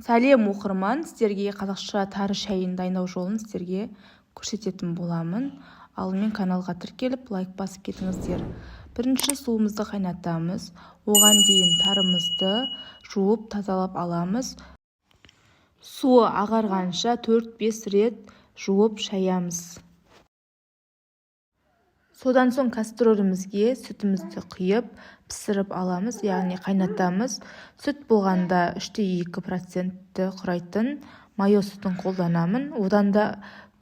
Сәлем оқырман, сіздерге қазақша тары шайын дайындау жолын сіздерге көрсететін боламын. Алдымен каналға тіркеліп, лайк басып кетіңіздер. Бірінші суымызды қайнатамыз. Оған дейін тарымызды жуып тазалап аламыз. Суы ағарғанша 4-5 рет жуып шаямыз. Содан соң кастрөлімізге сүтімізді құйып, пісіріп аламыз, яғни қайнатамыз. Сүт болғанда 3,2% құрайтын майо сүтін қолданамын. Одан да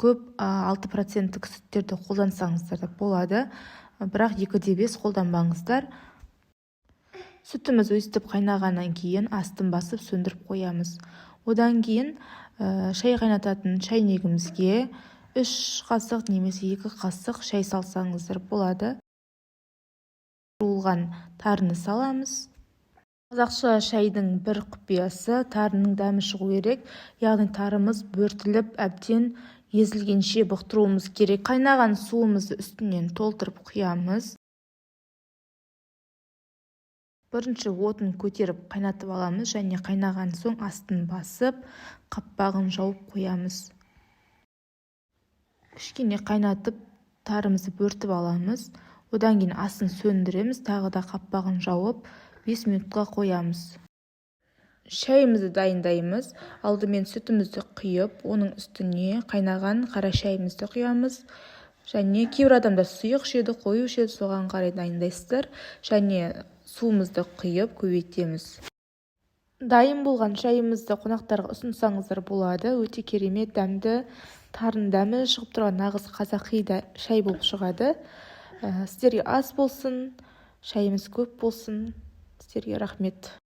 көп 6% сүттерді қолдансаңыздар да болады, бірақ 2,5 қолданбаңыздар. Сүтіміз өстіп қайнағаннан кейін астын басып сөндіріп қоямыз. Одан кейін шай қайнататын шайнегімізге 3 қасық немесе 2 қасық шай салсаңыздар болады. Жуылған тарыны саламыз. Қазақша шайдың бір құпиясы тарының дәмі шығу керек, яғни тарымыз бөртіліп, әбден езілгенше бұқтыруымыз керек. Қайнаған суымызды үстінен толтырып құямыз. Бірінші отын көтеріп қайнатып аламыз және қайнаған соң астын басып, қаппағын жауып қоямыз. Кішкене қайнатып, тарымызды бөртіп аламыз. Одан кейін астын сөндіреміз, тағы да қаппағын жауып 5 минутқа қоямыз. Шайымызды дайындаймыз. Алдымен сүтімізді құйып, оның үстіне қайнаған қара шайымызды құямыз. Және кейбір адамдар сұйық ішеді, қою ішеді, соған қарай дайындайсыздар. Және суымызды құйып көбейтеміз. Дайын болған шайымызды қонақтарға ұсынсаңыздар болады. Өте керемет дәмді, тарын дәмі шығып тұрған нағыз қазақи шай болып шығады. Сіздерге ас болсын, шайымыз көп болсын. Сіздерге рахмет.